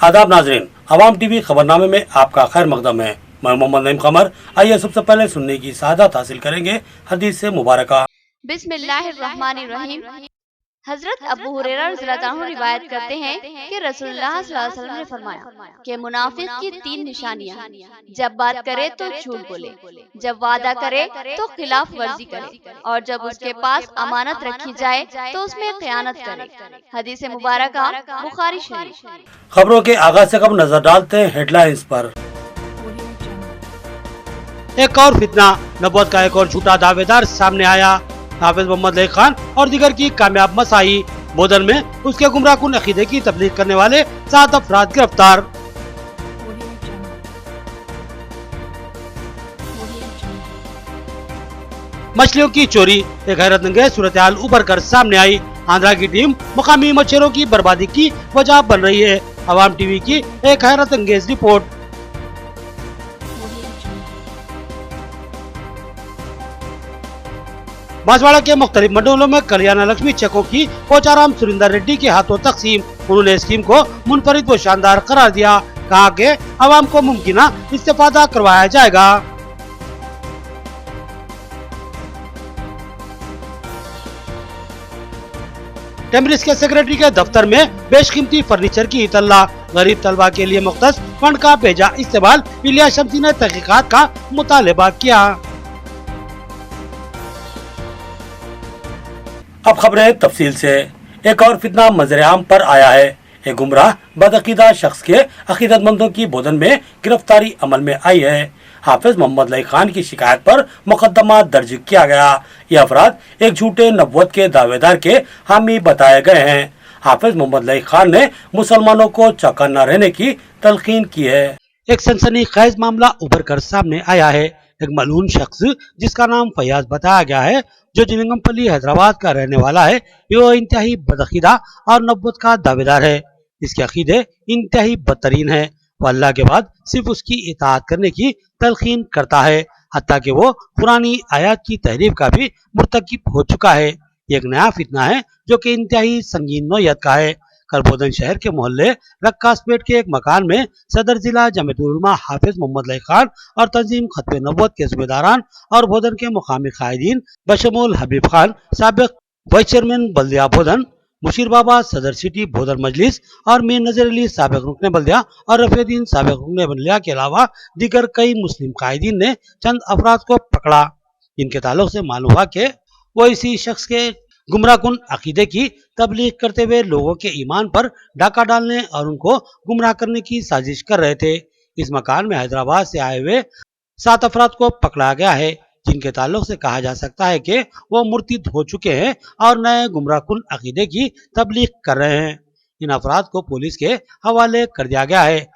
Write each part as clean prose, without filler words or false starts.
आदाब नाजरीन, अवाम टीवी खबरनामे में आपका खैर मकदम है। मैं मोहम्मद नईम कमर। आइए सबसे पहले सुनने की सआदत हासिल करेंगे हदीस से मुबारका। बिस्मिल्लाहिर्रहमानिर्रहीम। हजरत अबू हुरैरा रज़ियल्लाहु अन्हु रिवायत करते हैं कि रसूलुल्लाह सल्लल्लाहु अलैहि वसल्लम ने फरमाया कि मुनाफिक की 3 निशानियां हैं। जब बात करे तो झूठ बोले, जब वादा करे तो खिलाफ वर्जी करे, और जब उसके पास अमानत रखी जाए तो उसमें खयानत करे। हदीस मुबारका बुखारी शरीफ। खबरों के आगाज से कब नजर डालते हैं हेडलाइंस पर। एक और फितना, नबूवत का एक और झूठा दावेदार सामने आया। हाफिज मोहम्मद लईक खान और दीगर की कामयाब मसाई। बोधन में उसके गुमराहकुन अकीदे की तबलीग करने वाले 7 अफराद गिरफ्तार। मछलियों की चोरी, एक हैरत अंगेज सूरत हाल उभर कर सामने आई। आंध्रा की टीम मुकामी मछलियों की बर्बादी की वजह बन रही है। अवाम टीवी की एक हैरत अंगेज रिपोर्ट। बांसवाड़ा के मुख्तलिफ मंडलों में कल्याण लक्ष्मी चेकों की पोचाराम सुरिंदर रेड्डी के हाथों तकसीम। उन्होंने स्कीम को मुनफरिद व शानदार करार दिया। कहा कि आवाम को मुमकिन इस्तेफादा करवाया जाएगा। टेम्ब्रिज के सेक्रेटरी के दफ्तर में बेशकीमती फर्नीचर की इतला। गरीब तलबा के लिए मुख्तस फंड का बेजा इस्तेमाल। इलियास शम्सी ने तहकीकात का मुतालबा किया। अब खबरें तफसील से। एक और फितना मंजर-ए-आम पर आया है। एक गुमराह बदअकीदा शख्स के अकीदतमंदों की बोधन में गिरफ्तारी अमल में आई है। हाफिज मोहम्मद लईक खान की शिकायत पर मुकदमा दर्ज किया गया। ये अफराद एक झूठे नबूवत के दावेदार के हामी बताए गए हैं। हाफिज मोहम्मद लईक खान ने मुसलमानों को चौकन्ना रहने की तलकीन की है। एक सनसनीखेज मामला उभर कर सामने आया है। एक मलून शख्स जिसका नाम फयाज बताया गया है, जो जिलिंगमपल्ली हैदराबाद का रहने वाला है, वो इंतहाई बदअकीदा और नबूवत का दावेदार है। इसके अकीदे इंतहाई बदतरीन है। वो अल्लाह के बाद सिर्फ उसकी इताअत करने की तलकीन करता है, हत्ता कि वो पुरानी आयत की तहरीफ का भी मुर्तकिब हो चुका है। ये एक नया फितना है जो कि इंतहाई संगीन नौयत का है। कल बोधन शहर के मोहल्ले रक्कासपेट के एक मकान में सदर जिला जमीयतुल उलमा हाफिज मोहम्मद लईक खान और तंजीम खत्म नबूवत के सूबेदारान और बोधन के मुकामी कायदीन बशमूल हबीब खान, साबिक वाइस चेयरमैन बल्दिया बोधन, मुशीर बाबा सदर सिटी बोधन मजलिस और मीर नजर अली साबिक रुकने बल्दिया और रफीउद्दीन साबिक रुकने बल्दिया के अलावा दीगर कई मुस्लिम कायदीन ने चंद अफराद को पकड़ा। इनके ताल्लुक से मालूम हुआ कि वो इसी शख्स के गुमराहकुन अकीदे की तबलीग करते हुए लोगों के ईमान पर डाका डालने और उनको गुमराह करने की साजिश कर रहे थे। इस मकान में हैदराबाद से आए हुए 7 अफराद को पकड़ा गया है, जिनके ताल्लुक से कहा जा सकता है कि वो मुर्तिद हो चुके हैं और नए गुमराहकुन अकीदे की तबलीग कर रहे हैं। इन अफराद को पुलिस के हवाले कर दिया गया है।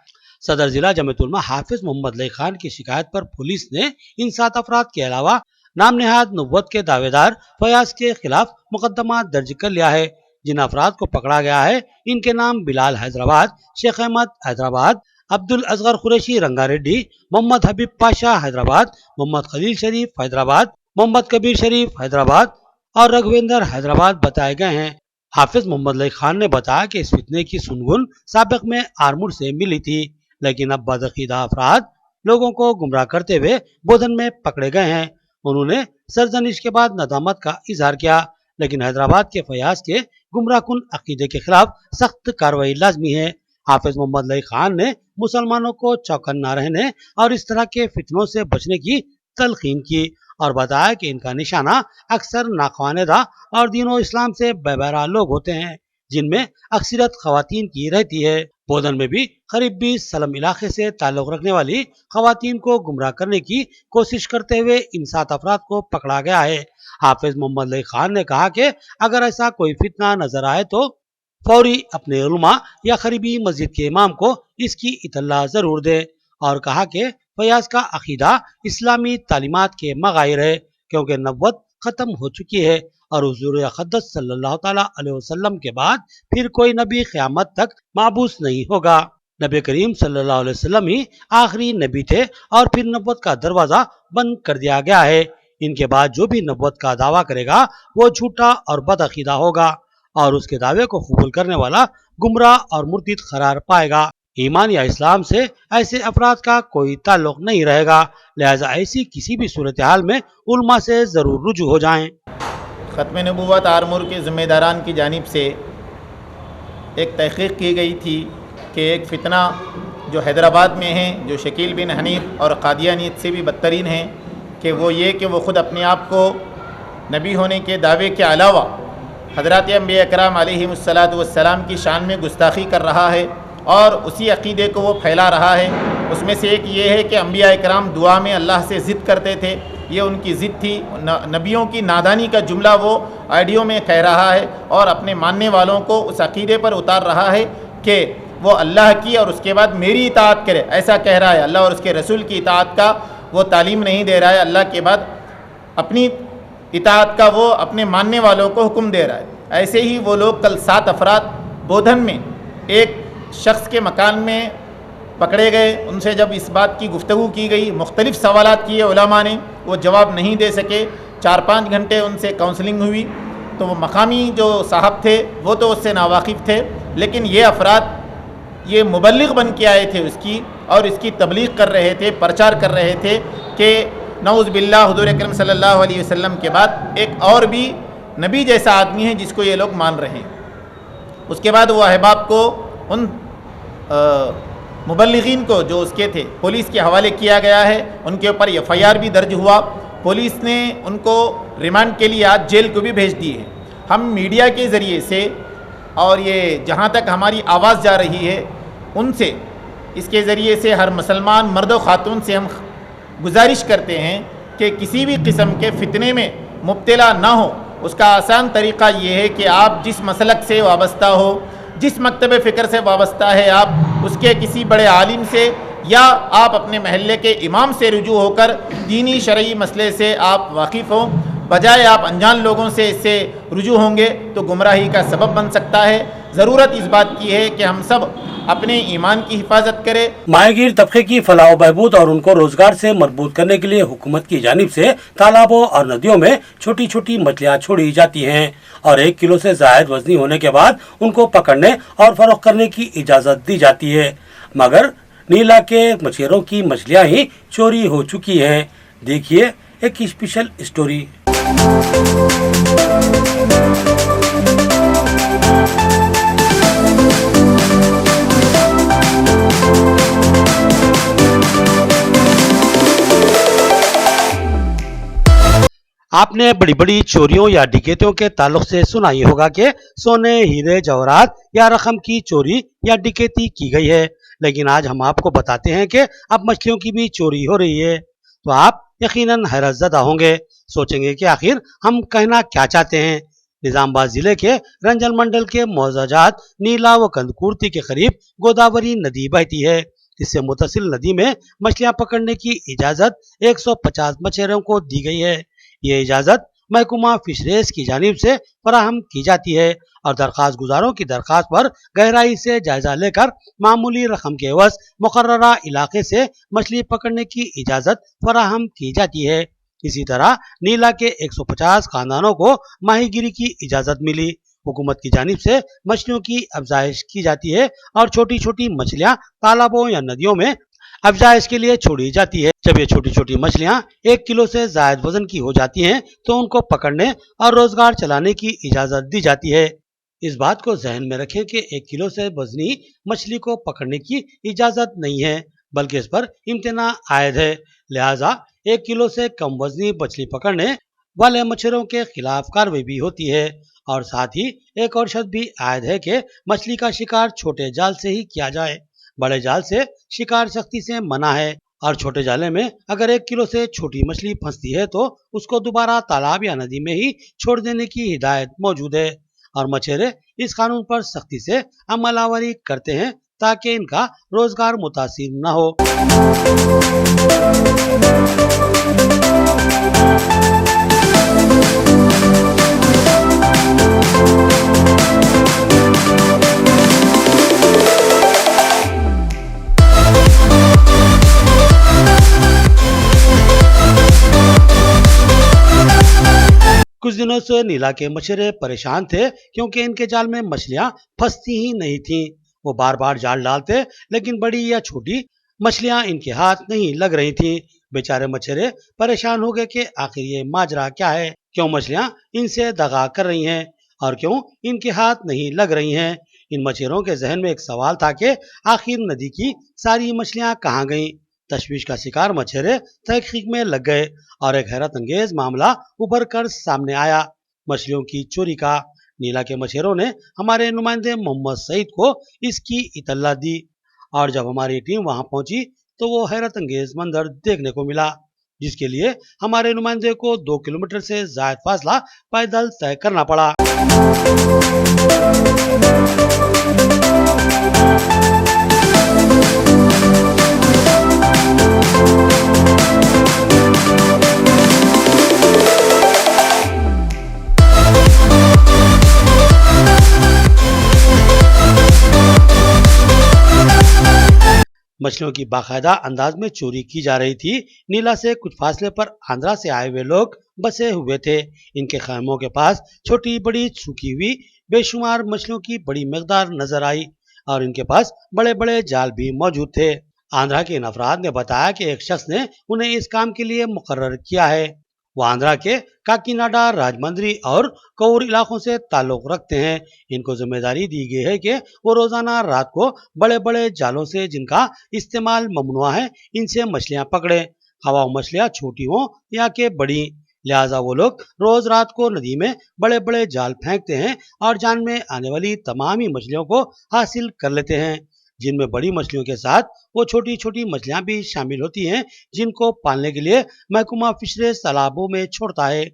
सदर जिला जमीयतुल उलमा हाफिज मोहम्मद लईक खान की शिकायत पर पुलिस ने इन 7 अफराद के अलावा नाम नेहाद नबूवत के दावेदार फयाज के खिलाफ मुकदमा दर्ज कर लिया है। जिन अफराद को पकड़ा गया है, इनके नाम बिलाल हैदराबाद, शेख अहमद हैदराबाद, अब्दुल असगर कुरैशी रंगारेड्डी, मोहम्मद हबीब पाशा हैदराबाद, मोहम्मद खलील शरीफ हैदराबाद, मोहम्मद कबीर शरीफ हैदराबाद और रघुवेंद्र हैदराबाद बताए गए हैं। हाफिज मोहम्मद लईक खान ने बताया कि इस फितने की सुनगुन साबिक में आरमूर से मिली थी, लेकिन अब बदअकीदा अफराद लोगों को गुमराह करते हुए बोधन में पकड़े गए हैं। उन्होंने सरजनिश के बाद नदामत का इजहार किया, लेकिन हैदराबाद के फयाज के गुमराहकुन अकीदे के खिलाफ सख्त कार्रवाई लाजमी है। हाफिज मोहम्मद लईक खान ने मुसलमानों को चौकन्ना रहने और इस तरह के फितनों से बचने की तलकीन की और बताया कि इनका निशाना अक्सर नाख्वानेदा और दीनों इस्लाम से बेबरा लोग होते हैं, जिनमें अक्सरियत खवातीन की रहती है। बोधन में भी करीब 20 सलम इलाके से ताल्लुक रखने वाली खवातीन को गुमराह करने की कोशिश करते हुए इन 7 अफराद को पकड़ा गया है। हाफिज मोहम्मद लईक खान ने कहा कि अगर ऐसा कोई फितना नजर आए तो फौरी अपने उलमा या करीबी मस्जिद के इमाम को इसकी इतला जरूर दे, और कहा कि फयाज का अकीदा इस्लामी तालीमात के मगाहिर है, क्योंकि नबूवत खत्म हो चुकी है और हुजूर अक़दस सल्लल्लाहु ताला अलैहि वसल्लम के बाद फिर कोई नबी क़यामत तक माबूस नहीं होगा। नबी करीम सल्लल्लाहु अलैहि वसल्लम ही आखिरी नबी थे और फिर नबूवत का दरवाजा बंद कर दिया गया है। इनके बाद जो भी नबूवत का दावा करेगा वो झूठा और बदअकीदा होगा और उसके दावे को कबूल करने वाला गुमराह और मुर्तिद करार पाएगा। ایمان یا اسلام سے ایسے افراد کا کوئی تعلق نہیں رہے گا، لہذا ایسی کسی بھی صورتحال میں علماء سے ضرور رجوع ہو جائیں۔ ختم نبوت آرمور کے ذمہ داران کی جانب سے ایک تحقیق کی گئی تھی کہ ایک فتنہ جو حیدرآباد میں ہیں، جو شکیل بن حنیف اور قادیانیت سے بھی بدترین ہیں، کہ وہ یہ کہ وہ خود اپنے آپ کو نبی ہونے کے دعوے کے علاوہ حضرات انبیاء اکرام علیہم السلام کی شان میں گستاخی کر رہا ہے اور اسی عقیدے کو وہ پھیلا رہا ہے۔ اس میں سے ایک یہ ہے کہ انبیاء اکرام دعا میں اللہ سے ضد کرتے تھے، یہ ان کی ضد تھی، نبیوں کی نادانی کا جملہ وہ آڈیو میں کہہ رہا ہے اور اپنے ماننے والوں کو اس عقیدے پر اتار رہا ہے کہ وہ اللہ کی اور اس کے بعد میری اطاعت کرے، ایسا کہہ رہا ہے۔ اللہ اور اس کے رسول کی اطاعت کا وہ تعلیم نہیں دے رہا ہے، اللہ کے بعد اپنی اطاعت کا وہ اپنے ماننے والوں کو حکم دے رہا ہے۔ ایسے ہی وہ لوگ کل 7 افراد بودھن میں ایک شخص کے مکان میں پکڑے گئے، ان سے جب اس بات کی گفتگو کی گئی، مختلف سوالات کیے علماء نے، وہ جواب نہیں دے سکے، 4-5 گھنٹے ان سے کاؤنسلنگ ہوئی، تو وہ مقامی جو صاحب تھے وہ تو اس سے ناواقف تھے، لیکن یہ افراد یہ مبلغ بن کے آئے تھے اس کی، اور اس کی تبلیغ کر رہے تھے، پرچار کر رہے تھے کہ نعوذ باللہ حضور اکرم صلی اللہ علیہ وسلم کے بعد ایک اور بھی نبی جیسا آدمی ہے جس کو یہ لوگ مان رہے ہیں۔ اس کے بعد وہ احباب کو ان مبلغین کو جو اس کے تھے پولیس کے حوالے کیا گیا ہے، ان کے اوپر FIR بھی درج ہوا، پولیس نے ان کو ریمانڈ کے لیے آج جیل کو بھی بھیج دی ہے۔ ہم میڈیا کے ذریعے سے اور یہ جہاں تک ہماری آواز جا رہی ہے ان سے، اس کے ذریعے سے ہر مسلمان مرد و خاتون سے ہم گزارش کرتے ہیں کہ کسی بھی قسم کے فتنے میں مبتلا نہ ہو۔ اس کا آسان طریقہ یہ ہے کہ آپ جس مسلک سے وابستہ ہو، جس مکتب فکر سے وابستہ ہے، آپ اس کے کسی بڑے عالم سے یا آپ اپنے محلے کے امام سے رجوع ہو کر دینی شرعی مسئلے سے آپ واقف ہوں، بجائے آپ انجان لوگوں سے اس سے رجوع ہوں گے تو گمراہی کا سبب بن سکتا ہے۔ ضرورت اس بات کی ہے کہ ہم سب اپنے ایمان کی حفاظت کریں۔ ماہی گیر طبقے کی فلاح و بہبود اور ان کو روزگار سے مربوط کرنے کے لیے حکومت کی جانب سے تالابوں اور ندیوں میں چھوٹی چھوٹی مچھلیاں چھوڑی جاتی ہیں اور 1 کلو سے زائد وزنی ہونے کے بعد ان کو پکڑنے اور فروخت کرنے کی اجازت دی جاتی ہے، مگر نیلا کے مچھیروں کی مچھلیاں ہی چوری ہو چکی ہیں۔ دیکھیے ایک اسپیشل اسٹوری۔ آپ نے بڑی بڑی چوریوں یا ڈکیتوں کے تعلق سے سنا ہی ہوگا کہ سونے، ہیرے، جواہرات یا رقم کی چوری یا ڈکیتی کی گئی ہے، لیکن آج ہم آپ کو بتاتے ہیں کہ اب مچھلیوں کی بھی چوری ہو رہی ہے۔ تو آپ یقیناً حیرت زدہ ہوں گے، سوچیں گے کہ آخر ہم کہنا کیا چاہتے ہیں۔ نظام آباد ضلع کے رنجل منڈل کے معززات نیلا و کندکورتی کے قریب گوداوری ندی بہتی ہے۔ اس سے متصل ندی میں مچھلیاں پکڑنے کی اجازت 150 مچھیروں کو دی گئی ہے۔ یہ اجازت محکمہ فشریز کی جانب سے فراہم کی جاتی ہے اور درخواست گزاروں کی درخواست پر گہرائی سے جائزہ لے کر معمولی رقم کے عوض مقررہ علاقے سے مچھلی پکڑنے کی اجازت فراہم کی جاتی ہے۔ اسی طرح نیلا کے 150 خاندانوں کو ماہی گیری کی اجازت ملی۔ حکومت کی جانب سے مچھلیوں کی افزائش کی جاتی ہے اور چھوٹی چھوٹی مچھلیاں تالابوں یا ندیوں میں افزائش کے لیے چھوڑی جاتی ہے۔ جب یہ چھوٹی چھوٹی مچھلیاں 1 کلو سے زائد وزن کی ہو جاتی ہیں تو ان کو پکڑنے اور روزگار چلانے کی اجازت دی جاتی ہے۔ اس بات کو ذہن میں رکھیں کہ 1 کلو سے وزنی مچھلی کو پکڑنے کی اجازت نہیں ہے، بلکہ اس پر امتناع عائد ہے، لہٰذا 1 کلو سے کم وزنی مچھلی پکڑنے والے مچھروں کے خلاف کارروائی بھی ہوتی ہے، اور ساتھ ہی ایک اور شرط بھی عائد ہے کہ مچھلی کا شکار چھوٹے جال سے ہی کیا جائے۔ بڑے جال سے شکار سختی سے منع ہے، اور چھوٹے جالے میں اگر 1 کلو سے چھوٹی مچھلی پھنستی ہے تو اس کو دوبارہ تالاب یا ندی میں ہی چھوڑ دینے کی ہدایت موجود ہے، اور مچھیرے اس قانون پر سختی سے عمل آوری کرتے ہیں تاکہ ان کا روزگار متاثر نہ ہو۔ کچھ دنوں سے نیلا کے مچھیرے پریشان تھے کیونکہ ان کے جال میں مچھلیاں پھنستی ہی نہیں تھیں۔ वो बार बार जाल डालते, लेकिन बड़ी या छोटी मछलियां इनके हाथ नहीं लग रही थी। बेचारे मछेरे परेशान हो गए कि आखिर ये माजरा क्या है, क्यों मछलियां इनसे दगा कर रही हैं और क्यों इनके हाथ नहीं लग रही हैं। इन मछेरों के जहन में एक सवाल था कि आखिर नदी की सारी मछलियां कहाँ गईं। तशवीश का शिकार मछेरे तहकीक में लग गए और एक हैरत अंगेज मामला उभर कर सामने आया, मछलियों की चोरी का। नीला के मछेरों ने हमारे नुमाइंदे मोहम्मद सईद को इसकी इतला दी और जब हमारी टीम वहां पहुंची तो वो हैरत अंगेज मंजर देखने को मिला, जिसके लिए हमारे नुमाइंदे को 2 किलोमीटर से ज्यादा फासला पैदल तय करना पड़ा। मछलियों की बाकायदा अंदाज में चोरी की जा रही थी। नीला से कुछ फासले पर आंध्रा से आए हुए लोग बसे हुए थे। इनके खैमों के पास छोटी बड़ी सूखी हुई बेशुमार मछलियों की बड़ी मकदार नजर आई और इनके पास बड़े बड़े जाल भी मौजूद थे। आंध्रा के इन अफराद ने बताया कि एक शख्स ने उन्हें इस काम के लिए मुकर्रर किया है। वो आंध्रा के काकीनाडा, राजमंद्री और कौर इलाकों से ताल्लुक रखते हैं। इनको जिम्मेदारी दी गई है कि वो रोजाना रात को बड़े बड़े जालों से, जिनका इस्तेमाल ममनुआ है, इनसे मछलियां पकड़े, हवा मछलियां छोटी हों या के बड़ी। लिहाजा वो लोग रोज रात को नदी में बड़े बड़े जाल फेंकते हैं और जान में आने वाली तमाम ही मछलियों को हासिल कर लेते हैं, जिनमें बड़ी मछलियों के साथ वो छोटी छोटी मछलियां भी शामिल होती हैं, जिनको पालने के लिए महकमा फिशरीज तालाबों में छोड़ता है,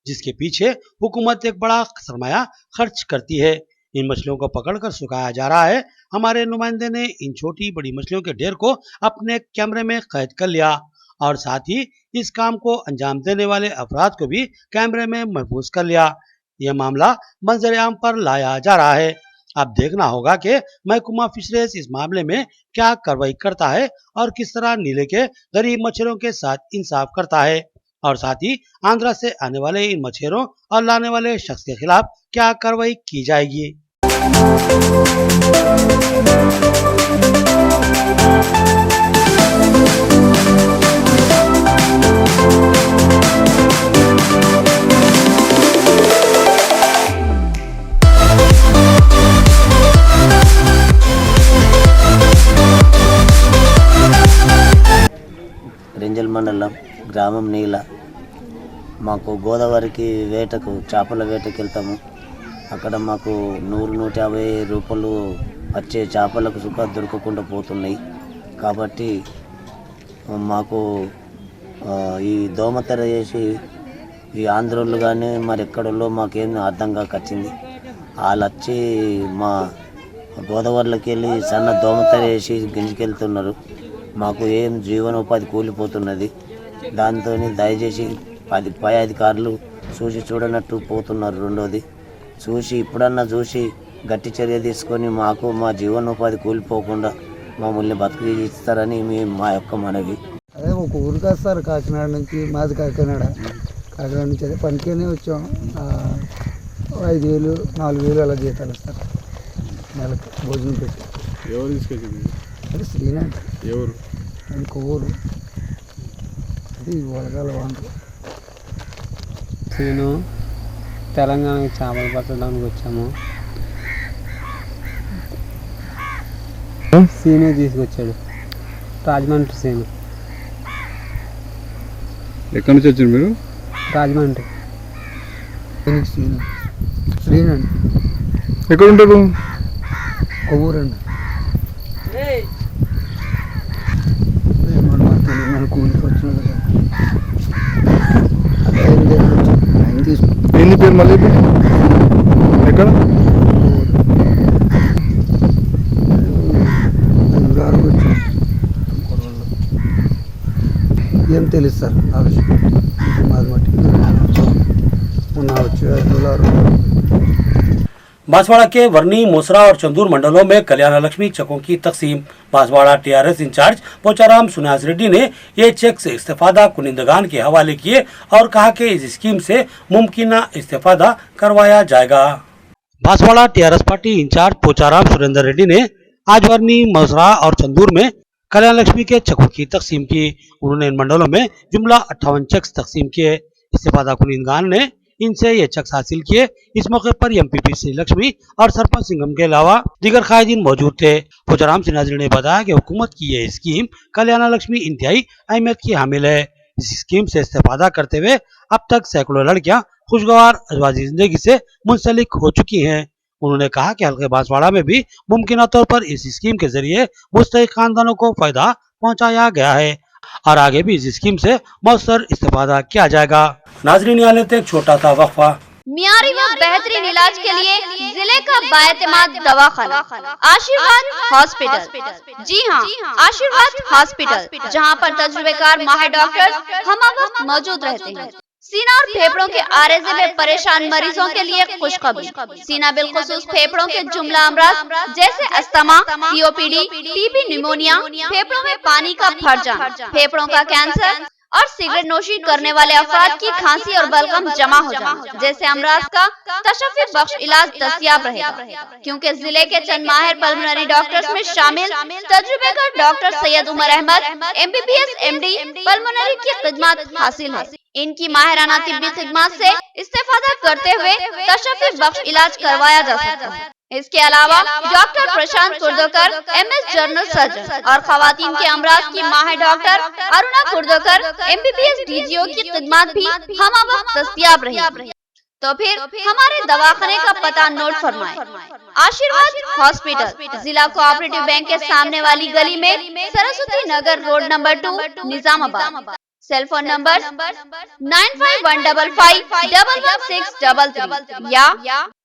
जिसके पीछे हुकूमत एक बड़ा सरमाया खर्च करती है। इन मछलियों को पकड़कर सुखाया जा रहा है। हमारे नुमाइंदे ने इन छोटी बड़ी मछलियों के ढेर को अपने कैमरे में कैद कर लिया और साथ ही इस काम को अंजाम देने वाले अफराद को भी कैमरे में महफूज कर लिया। यह मामला मंजर आम पर लाया जा रहा है। अब देखना होगा कि महकमा फिशरीज इस मामले में क्या कार्रवाई करता है और किस तरह नीले के गरीब मछेरों के साथ इंसाफ करता है, और साथ ही आंध्रा से आने वाले इन मछेरों और लाने वाले शख्स के खिलाफ क्या कार्रवाई की जाएगी। రెంజల్ మండలం గ్రామం నీల. మాకు గోదావరికి వేటకు చేపల వేటకి వెళ్తాము. అక్కడ మాకు 100-150 రూపాయలు వచ్చే చేపలకు సుఖ దొరకకుండా పోతున్నాయి. కాబట్టి మాకు ఈ దోమతెర చేసి ఈ ఆంధ్రోళ్ళు కానీ మరి ఎక్కడోళ్ళు మాకేం అర్థం కాకొచ్చింది. వాళ్ళు వచ్చి మా గోదావరిలోకి వెళ్ళి సన్న దోమతెర వేసి గింజుకెళ్తున్నారు. మాకు ఏం జీవనోపాధి కూలిపోతున్నది. దాంతో దయచేసి పై అధికారులు చూడనట్టు పోతున్నారు. రెండోది చూసి ఇప్పుడన్నా చూసి గట్టి చర్య తీసుకొని మాకు మా జీవనోపాధి కూలిపోకుండా మమ్మల్ని బతికిస్తారని మా యొక్క మనవి. అదే ఒక ఊరికి వస్తారు కాకినాడ నుంచి, మాది కాకినాడ నుంచి అదే పనికినే వచ్చాం. 5,000 4,000 అలా జీతాలు ఇస్తారు నెలకు భోజనం పెట్టి. ఎవరు తీసుకొచ్చింది? అది శ్రీనాథ్. ఎవరు? అది కొవ్వూరు, అది వలగాల వాండ్రు. నేను తెలంగాణకి చేపలు పట్టడానికి వచ్చాము. సీనే తీసుకొచ్చాడు, రాజమండ్రి సీను. ఎక్కడి నుంచి వచ్చారు మీరు? రాజమండ్రి. శ్రీనాథ్ ఎక్కడ ఉంటారు? కొవ్వూరు అండి. మన కూలికి వచ్చినాడు కదా, ఆయన తీసుకు. ఎన్ని పేరు మళ్ళీ ఎక్కడ? ఏం తెలుసు సార్ ఆ విషయం మాది మట్టి మొన్న వచ్చి 5,000. बांसवाड़ा के वर्नी, मोसरा और चंदूर मंडलों में कल्याण लक्ष्मी चेकों की तकसीम। बांसवाड़ा टीआरएस इंचार्ज पोचाराम सुन्यास रेड्डी ने ये चेक से इस्तेफादा कुनिंदगान के हवाले किए और कहा कि इस स्कीम से मुमकिन इस्तेफादा करवाया जाएगा। Banswada TRS party incharge Pocharam Surender Reddy ने आज वर्नी, मौसरा और चंदूर में कल्याण लक्ष्मी के चेकों की तकसीम की। उन्होंने इन मंडलों में जुमला 58 चेक्स तकसीम किए। इस्तीफादा कुनिंदगान ने इनसे ये चेक्स हासिल किए। इस मौके पर एमपीपी श्री लक्ष्मी और सरपंच सिंघम के अलावा दीगर कायदीन मौजूद थे। पूजाराम सिन्हा ने बताया कि हुकूमत की ये स्कीम कल्याण लक्ष्मी इंतहाई अहमियत की हामिल है। इस स्कीम से इस्तेफादा करते हुए अब तक सैकड़ों लड़कियां खुशगवार अज़वाजी जिंदगी से मुंसलिक हो चुकी हैं। उन्होंने कहा कि हल्के बांसवाड़ा में भी मुमकिन तौर पर इस स्कीम के जरिए मुस्तहिक खानदानों को फायदा पहुंचाया गया है और आगे भी इस स्कीम से मौसर इस्तेफादा किया जाएगा। नाजरीन, यहाँ लेते एक छोटा सा वक्फा। मियारी व बेहतरीन इलाज के लिए जिले का बाएतमाद दवाखाना आशीर्वाद हॉस्पिटल। जी हाँ, आशीर्वाद हॉस्पिटल, जहाँ पर तजुर्बेकार माहिर डॉक्टर्स हर वक्त मौजूद रहते हैं। सीना और फेफड़ों के आरेजे में परेशान मरीजों के लिए खुशखबरी। सीना बिलखुसूस फेफड़ों के जुमला अमराज जैसे अस्थमा, सीओपीडी, टीबी, निमोनिया, फेफड़ों में पानी का भर जाना, फेफड़ों का कैंसर और सिगरेट नोशी करने वाले अफराद की खांसी और बलगम जमा हो जाना जैसे अमराज का तशफ़्फ़ी बख्श इलाज दस्तयाब रहेगा, क्योंकि जिले के चंद माहिर पल्मोनरी डॉक्टर्स में शामिल तजुर्बेकार doctor Syed Umar Ahmed MBBS MD pulmonary की खिदमत हासिल है। इनकी माहिराना तिब्बी खिदमत से इस्तेफादा करते हुए तशफ़्फ़ी बख्श इलाज करवाया जा सकता है। इसके अलावा डॉक्टर प्रशांत कुर्दोकर MS जनरल सर्जन और खवातीन के अमराज की माहिर डॉक्टर अरुणा कुर्दोकर MBBS DGO की खिदमत भी हम वक्त दस्तयाब रहेगी। तो फिर हमारे दवाखाने का पता नोट फरमाएं। आशीर्वाद हॉस्पिटल, जिला कोऑपरेटिव बैंक के सामने वाली गली में, Saraswati Nagar road number 2, Nizamabad. Cell phone number 9515511633 या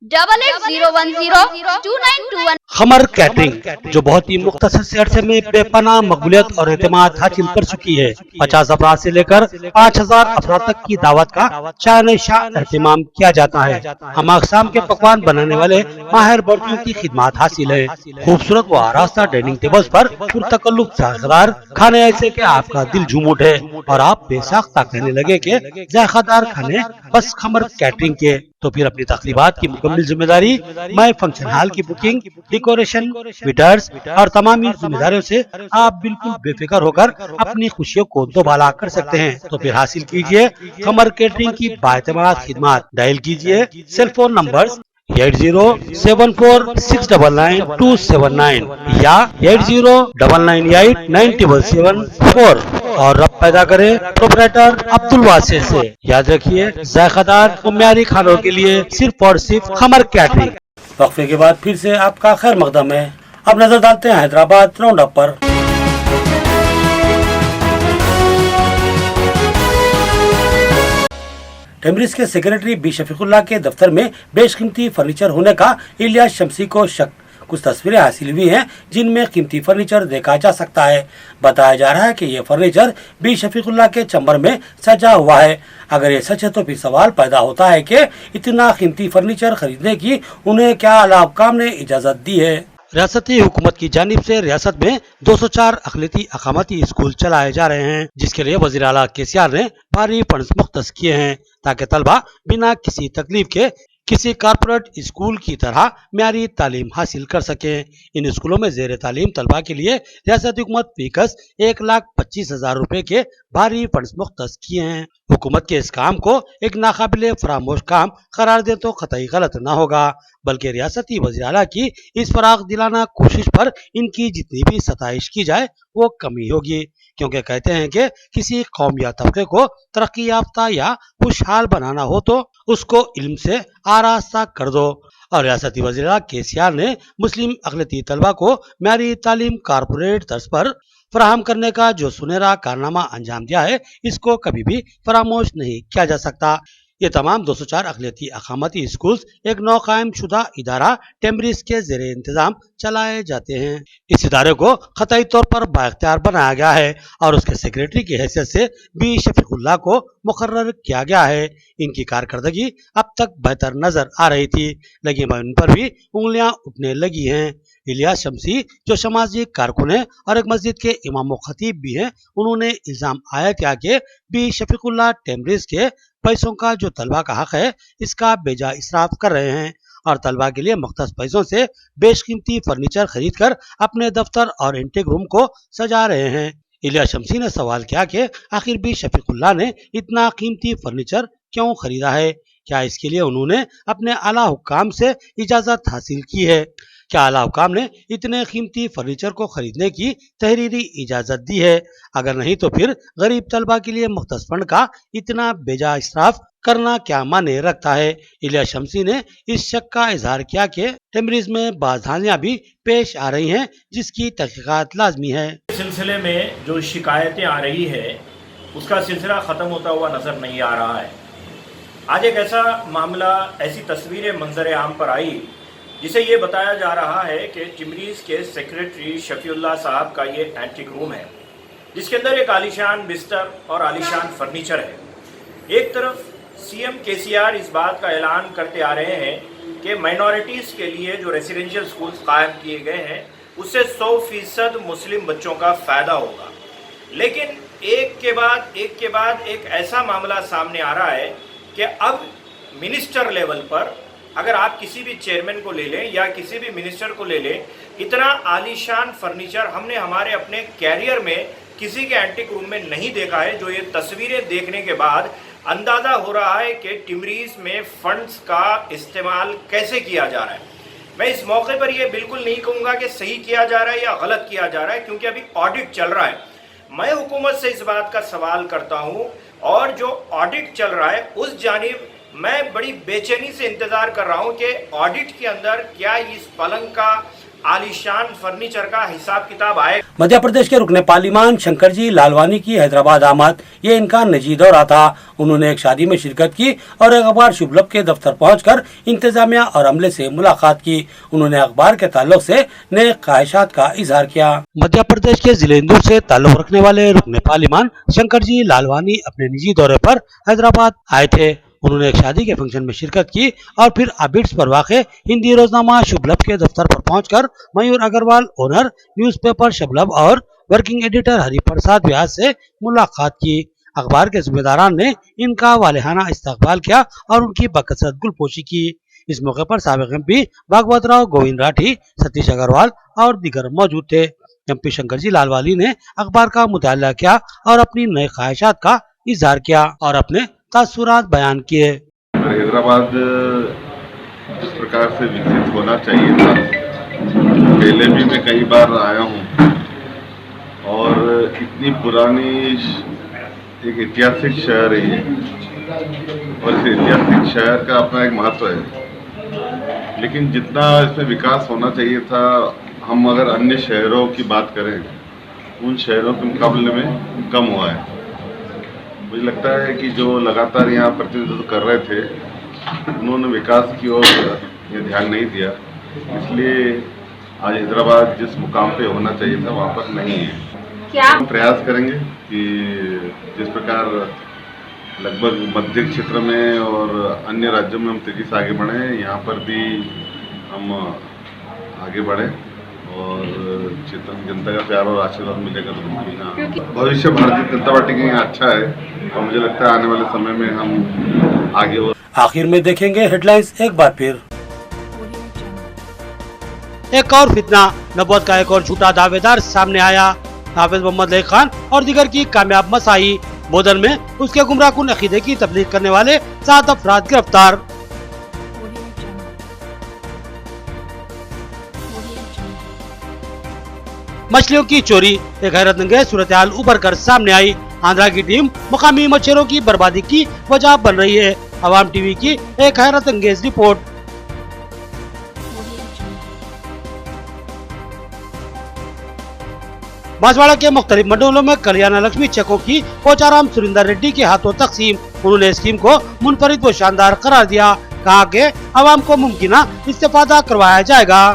8801029221। खमर कैटरिंग, जो बहुत ही मुख्तसर से अरसे में बेपनाह मकबूलियत और एतमाद हासिल कर चुकी है। 50 अफराद से लेकर 5000 अफराद तक की दावत का शान शाह एहतमाम किया जाता है। हम अक़साम के पकवान बनाने वाले माहिर बर्तियों की खिदमत हासिल है। खूबसूरत व आरास्ता डाइनिंग टेबल्स पर पुरतकल्लुफ़ जायकेदार खाने ऐसे के आपका दिल झूम उठे और आप बेसाख्ता कहने लगे कि जायकेदार खाने बस खमर कैटरिंग के। तो फिर अपनी तकरीबात की मुकम्मल जिम्मेदारी मैं फंक्शन हॉल की बुकिंग, डेकोरेशन, वेटर्स और तमाम जिम्मेदारियों से आप बिल्कुल बेफिक्र होकर अपनी खुशियों को दोबाला कर सकते हैं। तो फिर हासिल कीजिए खमर कैटरिंग की बाएतमाद खिदमत। डायल कीजिए सेल फोन नंबर 8074699279 या 8099897774 और रब पैदा करे प्रोपराइटर अब्दुल वासिर से। याद रखिए, जायकेदार और म्यारी खानों के लिए सिर्फ और सिर्फ खमर कैटरिंग। वक्फे के बाद फिर से आपका खैर मकदम है। अब नजर डालते हैं हैदराबाद राउंड अप पर। टेम्ब्रिज के सेक्रेटरी बी शफीकुल्लाह के दफ्तर में बेशकीमती फर्नीचर होने का इलियास शम्सी को शक। कुछ तस्वीरें हासिल हुई हैं जिनमें कीमती फर्नीचर देखा जा सकता है। बताया जा रहा है कि ये फर्नीचर बी शफीकुल्लाह के चंबर में सजा हुआ है। अगर ये सच है तो फिर सवाल पैदा होता है कि इतना कीमती फर्नीचर खरीदने की उन्हें क्या आला हुक्काम ने इजाजत दी है। रियासती हुकूमत की जानिब से रियासत में 204 अक़लियती अकामती स्कूल चलाए जा रहे हैं, जिसके लिए वज़ीर आला KCR ने भारी फंड्स मुख्तस किए हैं ताकि तलबा बिना किसी तकलीफ के किसी कारपोरेट स्कूल की तरह म्यारी तालीम हासिल कर सकें। इन स्कूलों में ज़ेर तालीम तलबा के लिए रियासती हुकूमत फीकस 1,25,000 रुपए के भारी फंड्स मुख्तस किए हैं। हुकूमत के इस काम को एक नाकाबिले फरामोश काम करार दे तो कतई गलत न होगा, बल्कि रियासती वज़ीर आला की इस फराग दिलाना कोशिश पर इनकी जितनी भी सताइश की जाए वो कमी होगी, क्योंकि कहते हैं कि किसी कौम या तबके को तरक्की याफ्ता या खुशहाल बनाना हो तो उसको इल्म से आरास्ता कर दो। और रियासती वज़ीर आला KCR ने मुस्लिम अक़लियती तलबा को म्यारी तालीम कारपोरेट तर्ज पर फराहम करने का जो सुनहरा कारनामा अंजाम दिया है, इसको कभी भी फरामोश नहीं किया जा सकता। ये तमाम 204 अक़लियती अकामती स्कूल्स एक नौ कायम शुदा इदारा टेम्ब्रिज के ज़ेरे इंतजाम चलाए जाते हैं। इस इदारे को ख़तई तौर पर बाइख्तियार बनाया गया है और उसके सेक्रेटरी की हैसियत से बी शफीकुल्लाह को मुकर्रर किया गया है। इनकी कारकर्दगी अब तक बेहतर नजर आ रही थी, लेकिन इन पर भी उंगलियां उठने लगी हैं। इलियास शम्सी, जो समाजी कारकुन है और एक मस्जिद के इमाम व खतीब भी हैं, उन्होंने इल्जाम आयद किया कि बी शफीकुल्लाह टेम्ब्रिज के पैसों का जो तलबा का हक है इसका बेजा इसराफ कर रहे हैं और तलबा के लिए मुख्तस पैसों से बेशकीमती फर्नीचर खरीद कर अपने दफ्तर और इंटेक रूम को सजा रहे हैं। इलियास शमसी ने सवाल किया कि आखिर भी शफीकुल्लाह ने इतना कीमती फर्नीचर क्यों खरीदा है? क्या इसके लिए उन्होंने अपने आला हुक्काम से इजाजत हासिल की है? क्या आला हुक्काम ने इतने कीमती फर्नीचर को खरीदने की तहरीरी इजाजत दी है? अगर नहीं तो फिर गरीब तलबा के लिए मुख्तस फंड का इतना बेजा इसराफ करना क्या माने रखता है? इलियास शमसी ने इस शक का इजहार किया कि टेम्ब्रिज में बाधानियां भी पेश आ रही हैं जिसकी तहकीकात लाजमी है। सिलसिले में जो शिकायतें आ रही है उसका सिलसिला ख़त्म होता हुआ नज़र नहीं आ रहा है। आज एक ऐसा मामला, ऐसी तस्वीरें मंजर आम पर आई जिसे ये बताया जा रहा है कि टिम्ब्रिज के सेक्रेटरी शफीउल्लाह साहब का ये एंटीक रूम है जिसके अंदर एक आलीशान बिस्तर और आलीशान फर्नीचर है। एक तरफ सीएम केसीआर इस बात का ऐलान करते आ रहे हैं कि माइनॉरिटीज़ के लिए जो रेसिडेंशियल स्कूल्स कायम किए गए हैं उससे 100% मुस्लिम बच्चों का फ़ायदा होगा, लेकिन एक के बाद एक ऐसा मामला सामने आ रहा है कि अब मिनिस्टर लेवल पर अगर आप किसी भी चेयरमैन को ले लें या किसी भी मिनिस्टर को ले लें, इतना आलीशान फर्नीचर हमने हमारे अपने कैरियर में किसी के एंटीक रूम में नहीं देखा है। जो ये तस्वीरें देखने के बाद अंदाज़ा हो रहा है कि टिम्ब्रिज में फंड्स का इस्तेमाल कैसे किया जा रहा है। मैं इस मौके पर यह बिल्कुल नहीं कहूँगा कि सही किया जा रहा है या गलत किया जा रहा है, क्योंकि अभी ऑडिट चल रहा है। मैं हुकूमत से इस बात का सवाल करता हूँ और जो ऑडिट चल रहा है उस जानिब मैं बड़ी बेचैनी से इंतजार कर रहा हूं कि ऑडिट के अंदर क्या इस पलंग का आलीशान फर्नीचर का हिसाब किताब आए। मध्य प्रदेश के रुकने पार्लिमान शंकर जी लालवानी की हैदराबाद आमद ये इनका निजी दौरा था। उन्होंने एक शादी में शिरकत की और एक अखबार शुभलभ के दफ्तर पहुंचकर इंतजामिया और अमले से मुलाकात की। उन्होंने अखबार के ताल्लुक से नए ख्वाहिशात का इजहार किया। मध्य प्रदेश के जिले इंदौर से ताल्लुक रखने वाले रुकने पार्लिमान शंकर जी लालवानी अपने निजी दौरे पर हैदराबाद आए थे। उन्होंने एक शादी के फंक्शन में शिरकत की और फिर आबिड्स पर वाक़े हिंदी रोजनामा शुभलभ के दफ्तर पर पहुंचकर मयूर अग्रवाल, ओनर न्यूज़पेपर शुभलभ और वर्किंग एडिटर हरिप्रसाद व्यास से मुलाकात की। अखबार के जिम्मेदारान ने इनका वालेहाना इस्तकबाल किया और उनकी बकसरत गुलपोशी की। इस मौके पर साबिक एमपी भागवत राव, गोविंद राठी, सतीश अग्रवाल और दीगर मौजूद थे। एमपी शंकर जी लालवानी ने अखबार का मुताला किया और अपनी नई ख्वाहिशात का इजहार किया और अपने तासुरात बयान किए। हैदराबाद जिस प्रकार से विकसित होना चाहिए था, पहले भी मैं कई बार आया हूँ और इतनी पुरानी एक ऐतिहासिक शहर है ये, और इस ऐतिहासिक शहर का अपना एक महत्व है, लेकिन जितना इसमें विकास होना चाहिए था, हम अगर अन्य शहरों की बात करें उन शहरों के मुकाबले में कम हुआ है। मुझे लगता है कि जो लगातार यहाँ प्रतिनिधित्व कर रहे थे उन्होंने विकास की ओर ध्यान नहीं दिया, इसलिए आज हैदराबाद जिस मुकाम पे होना चाहिए था वहाँ पर नहीं है। क्या हम प्रयास करेंगे कि जिस प्रकार लगभग मध्य क्षेत्र में और अन्य राज्यों में हम तेजी से आगे बढ़े, यहाँ पर भी हम आगे बढ़े और क्षेत्र की जनता का प्यार और आशीर्वाद मिलेगा तो भविष्य भारतीय जनता पार्टी के यहाँ अच्छा है और मुझे लगता है आने वाले समय में हम आगे और आखिर में देखेंगे हेडलाइंस एक बार फिर। एक और फितना, नबूवत का एक और झूठा दावेदार सामने आया। हाफिज मोहम्मद लई खान और दीगर की कामयाब मसाई। बोधन में उसके गुमराहकुन अकीदे की तबलीग करने वाले 7 अफराद गिरफ्तार। मछलियों की चोरी, एक हैरतअंगेज सूरत-ए-हाल उभर कर सामने आई। आंध्रा की टीम मुकामी मछुआरों की बर्बादी की वजह बन रही है। अवाम टीवी की एक हैरतअंगेज रिपोर्ट। बांसवाड़ा के मुख्तलिफ मंडलों में कल्याण लक्ष्मी चेकों की पोचाराम सुरिंदर रेड्डी के हाथों तकसीम। उन्होंने स्कीम को मुनफरिद व शानदार करार दिया। कहा कि अवाम को मुमकिना इस्तेफादा करवाया जाएगा।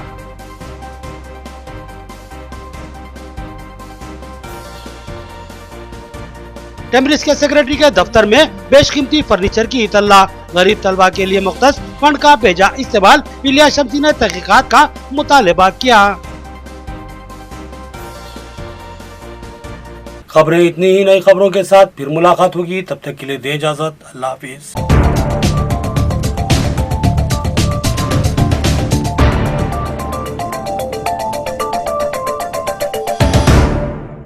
टेम्ब्रिज के सेक्रेटरी के दफ्तर में बेशकीमती फर्नीचर की इतला। गरीब तलबा के लिए मुख्तस फंड का बेजा इस्तेमाल। इलियास शमसी ने तहकीकात का मुतालबा किया। खबरें इतनी ही, नई खबरों के साथ फिर मुलाकात होगी। तब तक के लिए दे इजाजत। अल्लाह हाफिज।